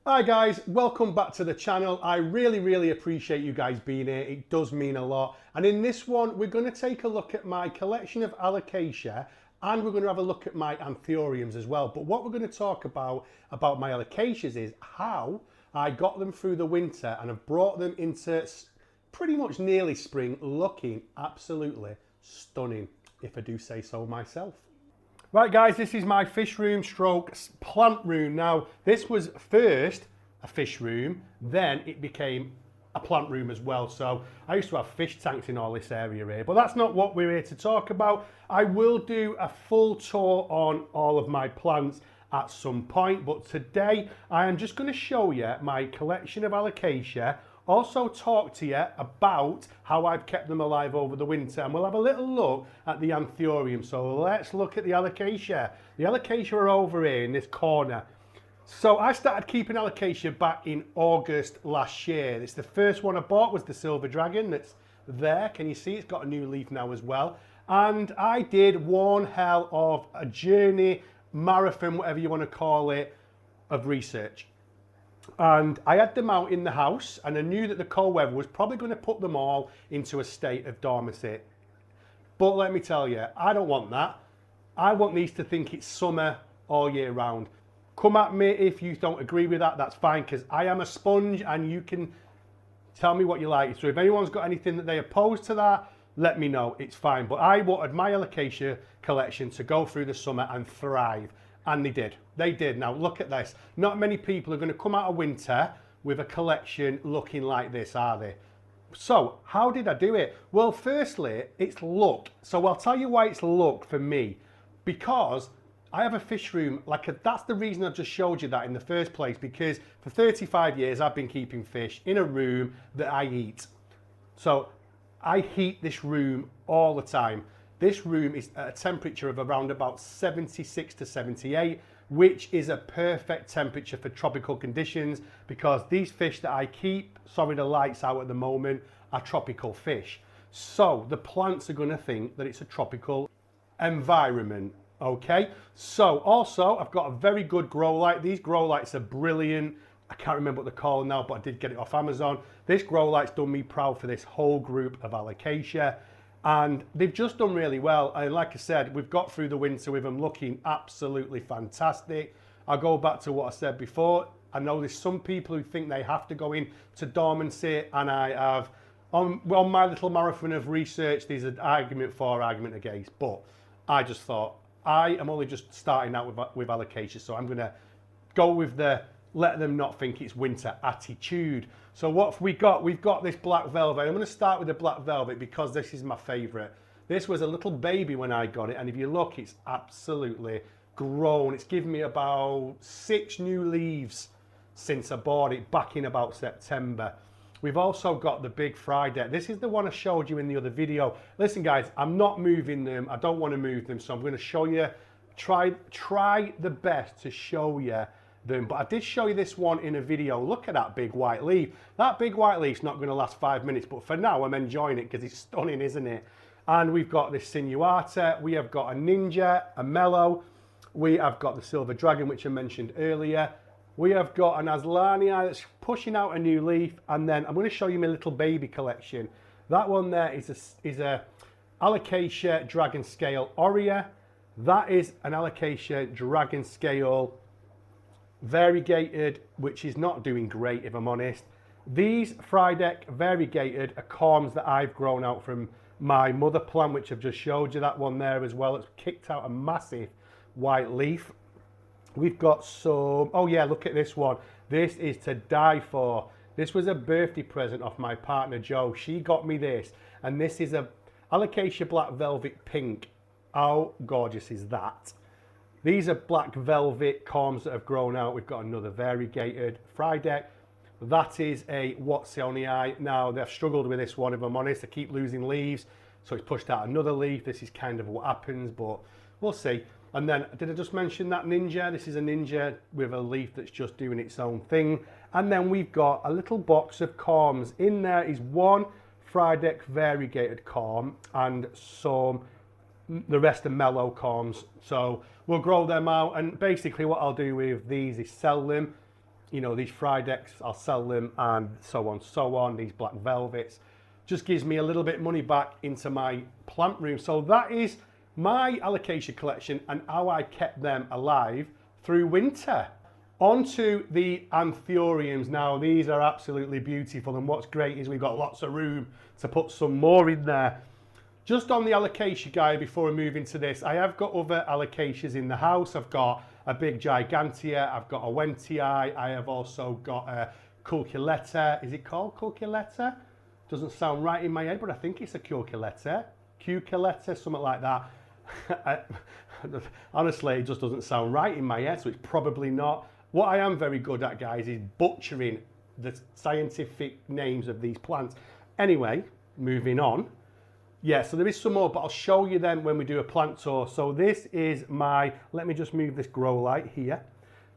Hi guys, welcome back to the channel. I really appreciate you guys being here. It does mean a lot. And in this one, we're going to take a look at my collection of Alocasia, and we're going to have a look at my Anthuriums as well. But what we're going to talk about my Alocasias is how I got them through the winter and have brought them into pretty much nearly spring, looking absolutely stunning, if I do say so myself. Right guys, this is my fish room stroke plant room. Now, this was first a fish room, then it became a plant room as well. So I used to have fish tanks in all this area here, but that's not what we're here to talk about. I will do a full tour on all of my plants at some point, but today I am just going to show you my collection of Alocasia. Also talk to you about how I've kept them alive over the winter, and we'll have a little look at the Anthurium. So let's look at the Alocasia. The Alocasia are over here in this corner. So I started keeping Alocasia back in August last year. It's the first one I bought was the Silver Dragon that's there. Can you see it's got a new leaf now as well? And I did one hell of a journey, marathon, whatever you want to call it, of research. And I had them out in the house, and I knew that the cold weather was probably going to put them all into a state of dormancy. But let me tell you, I don't want that. I want these to think it's summer all year round. Come at me if you don't agree with that, that's fine, because I am a sponge and you can tell me what you like. So if anyone's got anything that they oppose to that, let me know, it's fine. But I wanted my Alocasia collection to go through the summer and thrive. And they did. They did. Now look at this. Not many people are going to come out of winter with a collection looking like this, are they? So how did I do it? Well, firstly, it's look. So I'll tell you why it's look for me. Because I have a fish room, that's the reason I just showed you that in the first place, because for 35 years I've been keeping fish in a room that I heat. So I heat this room all the time. This room is at a temperature of around about 76 to 78, which is a perfect temperature for tropical conditions, because these fish that I keep, sorry the light's out at the moment, are tropical fish. So the plants are going to think that it's a tropical environment. Okay, so also I've got a very good grow light. These grow lights are brilliant. I can't remember what they're called now, but I did get it off Amazon. This grow light's done me proud for this whole group of Alocasia, and they've just done really well. And like I said, we've got through the winter with them looking absolutely fantastic. I'll go back to what I said before. I know there's some people who think they have to go into dormancy, and I have, on my little marathon of research, there's an argument for, argument against, but I just thought, I am only just starting out with Alocasia, so I'm going to go with the let them not think it's winter attitude. So what have we got? We've got this black velvet. I'm going to start with the black velvet because this is my favourite. This was a little baby when I got it, and if you look, it's absolutely grown. It's given me about 6 new leaves since I bought it back in about September. We've also got the big Friday. This is the one I showed you in the other video. Listen guys, I'm not moving them. I don't want to move them, so I'm going to show you, try the best to show you them. But I did show you this one in a video. Look at that big white leaf. That big white leaf's not going to last 5 minutes, but for now I'm enjoying it because it's stunning, isn't it? And we've got this Sinuata. We have got a Ninja, a Mellow. We have got the Silver Dragon, which I mentioned earlier. We have got an Aslania that's pushing out a new leaf, and then I'm going to show you my little baby collection. That one there is a Alocasia Dragon Scale Aurea. That is an Alocasia Dragon Scale Variegated, which is not doing great if I'm honest. These Frydek Variegated are corms that I've grown out from my mother plant, which I've just showed you. That one there as well. It's kicked out a massive white leaf. We've got some, oh yeah, look at this one. This is to die for. This was a birthday present off my partner Jo. She got me this, and this is a Alocasia Black Velvet Pink. How gorgeous is that? These are black velvet corms that have grown out. We've got another variegated Frydek. That is a Watsoniae. Now, they've struggled with this one, if I'm honest. I keep losing leaves, so it's pushed out another leaf. This is kind of what happens, but we'll see. And then, did I just mention that Ninja? This is a Ninja with a leaf that's just doing its own thing. And then we've got a little box of corms. In there is one Frydek variegated corm and the rest are mellow corms. So we'll grow them out, and basically what I'll do with these is sell them you know, these Fridex, I'll sell them, and so on, these black velvets. Just gives me a little bit of money back into my plant room. So that is my Alocasia collection and how I kept them alive through winter. On to the Anthuriums. Now, these are absolutely beautiful, and what's great is we've got lots of room to put some more in there. Just on the Alocasia guy, before we move into this, I have got other Alocasias in the house. I've got a big Gigantea, I've got a Wentii, I have also got a Cuculetta. Is it called Cuculetta? Doesn't sound right in my head, but I think it's a Cuculetta, something like that. Honestly, it just doesn't sound right in my head, so it's probably not. What I am very good at, guys, is butchering the scientific names of these plants. Anyway, moving on. Yeah, so there is some more, but I'll show you them when we do a plant tour. So this is my, let me just move this grow light here.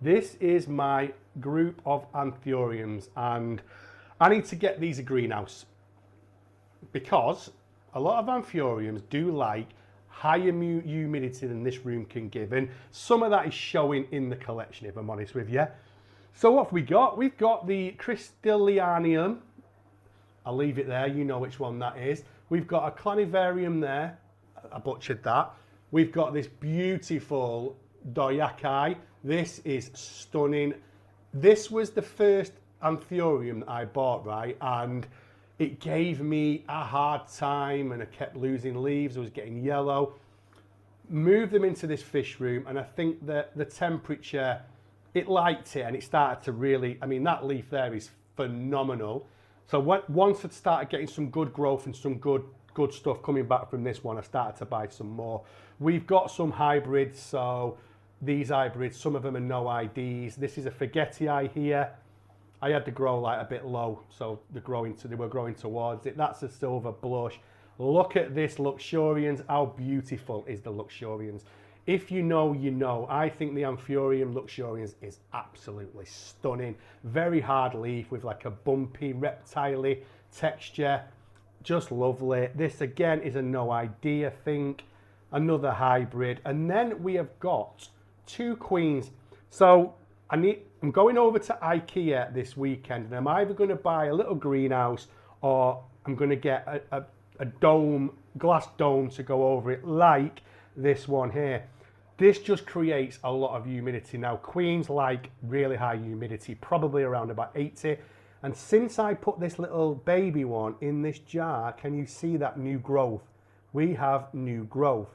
This is my group of Anthuriums, and I need to get these a greenhouse because a lot of Anthuriums do like higher humidity than this room can give, and some of that is showing in the collection, if I'm honest with you. So what have we got? We've got the Crystallianum. I'll leave it there, you know which one that is. We've got a Clanivarium there, I butchered that. We've got this beautiful Doyaki. This is stunning. This was the first Anthurium that I bought, right? And it gave me a hard time, and I kept losing leaves, I was getting yellow. Moved them into this fish room, and I think that the temperature, it liked it, and it started to really, I mean, that leaf there is phenomenal. So once I'd started getting some good growth and some good stuff coming back from this one, I started to buy some more. We've got some hybrids, so these hybrids, some of them are no IDs. This is a Forgetii here. I had the grow light a bit low, so they were growing towards it. That's a silver blush. Look at this Luxurians. How beautiful is the Luxurians? If you know, you know. I think the Anthurium Luxurians is absolutely stunning. Very hard leaf with like a bumpy, reptile-y texture. Just lovely. This again is a no ID, I think. Another hybrid. And then we have got two queens. So I'm going over to IKEA this weekend, and I'm either going to buy a little greenhouse or I'm going to get a dome, glass dome to go over it like this one here. This just creates a lot of humidity. Now, queens like really high humidity, probably around about 80. And since I put this little baby one in this jar, can you see that new growth? We have new growth.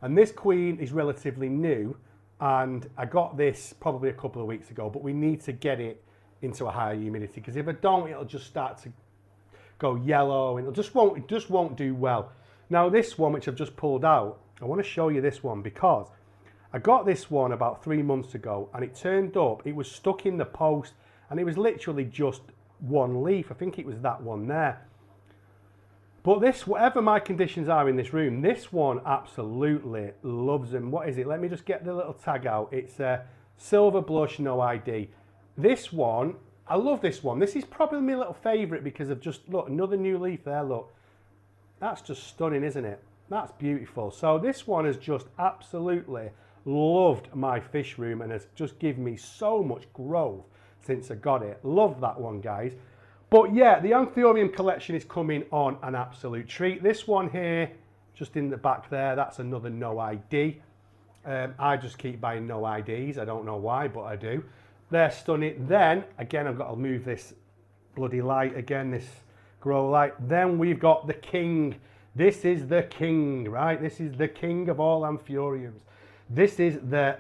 And this queen is relatively new, and I got this probably a couple of weeks ago, but we need to get it into a higher humidity, because if I don't, it'll just start to go yellow, and it just won't do well. Now, this one, which I've just pulled out, I want to show you this one, because I got this one about 3 months ago, and it turned up, it was stuck in the post, and it was literally just one leaf. I think it was that one there. But this, whatever my conditions are in this room, this one absolutely loves them. What is it? Let me just get the little tag out. It's a silver blush, no ID. This one, I love this one. This is probably my little favourite because of just, look, another new leaf there, look. That's just stunning, isn't it? That's beautiful. So this one has just absolutely loved my fish room and has just given me so much growth since I got it. Love that one, guys. But yeah, the Anthurium collection is coming on an absolute treat. This one here, just in the back there, that's another no ID. I just keep buying no IDs. I don't know why, but I do. They're stunning. Then, again, I've got to move this bloody light again, this grow light. Then we've got the king. This is the king, right? This is the king of all Anthuriums. This is the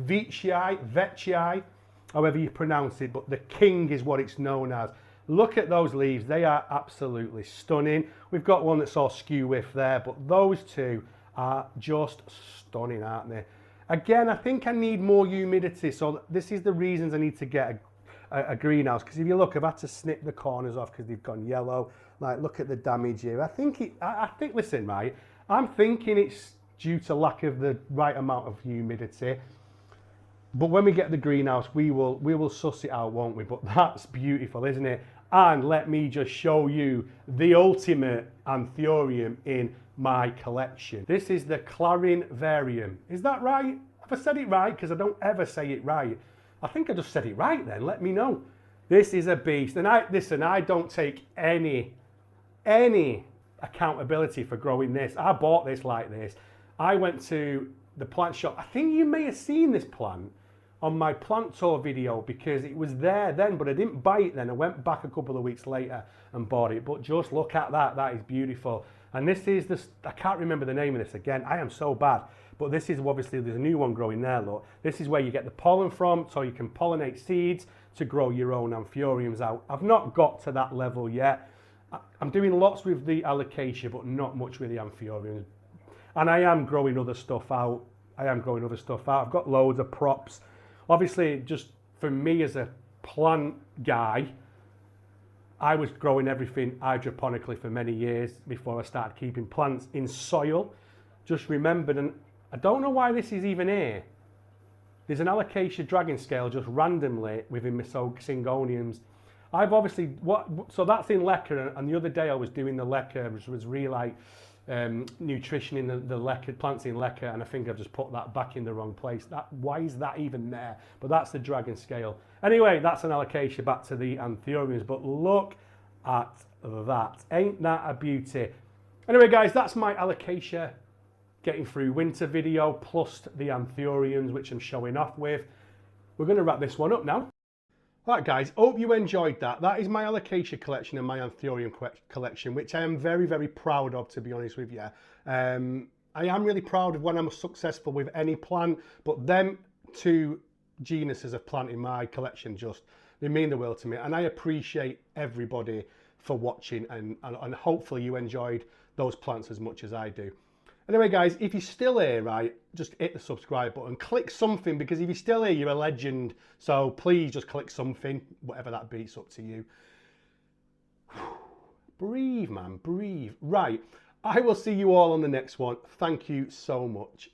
Vetii, however you pronounce it, but the king is what it's known as. Look at those leaves, they are absolutely stunning. We've got one that's all skew whiff there, but those two are just stunning, aren't they? Again, I think I need more humidity, so this is the reasons I need to get a greenhouse, because if you look, I've had to snip the corners off because they've gone yellow. Like, look at the damage here. I think, listen, right, I'm thinking it's due to lack of the right amount of humidity. But when we get the greenhouse, we will suss it out, won't we? But that's beautiful, isn't it? And let me just show you the ultimate Anthurium in my collection. This is the Clanivarium. Is that right? Have I said it right? Because I don't ever say it right. I think I just said it right then, let me know. This is a beast. And I don't take any accountability for growing this. I bought this like this. I went to the plant shop. I think you may have seen this plant on my plant tour video because it was there then, but I didn't buy it then. I went back a couple of weeks later and bought it. But just look at that. That is beautiful. And this is this, I can't remember the name of this again. I am so bad. But this is obviously, there's a new one growing there, look. This is where you get the pollen from, so you can pollinate seeds to grow your own anthuriums out. I've not got to that level yet. I'm doing lots with the alocasia, but not much with the anthuriums. And I am growing other stuff out. I've got loads of props. Obviously, just for me as a plant guy, I was growing everything hydroponically for many years before I started keeping plants in soil. Just remembered, and I don't know why this is even here. There's an alocasia dragon scale just randomly within my syngoniums. I've obviously, so that's in leca, and the other day I was doing the leca, which was really like nutrition in the leca, plants in leca, and I think I've just put that back in the wrong place. Why is that even there? But that's the dragon scale. Anyway, that's an alocasia, back to the anthuriums, but look at that. Ain't that a beauty? Anyway, guys, that's my alocasia getting through winter video, plus the anthuriums, which I'm showing off with. We're going to wrap this one up now. All right, guys, hope you enjoyed that. That is my alocasia collection and my anthurium collection, which I am very, very proud of, to be honest with you. I am really proud of when I'm successful with any plant, but them two genuses of plant in my collection they mean the world to me. And I appreciate everybody for watching, and hopefully you enjoyed those plants as much as I do. Anyway, guys, if you're still here, right, just hit the subscribe button. Click something, because if you're still here, you're a legend. So please just click something, whatever that be, it's up to you. Breathe, man, breathe. Right, I will see you all on the next one. Thank you so much.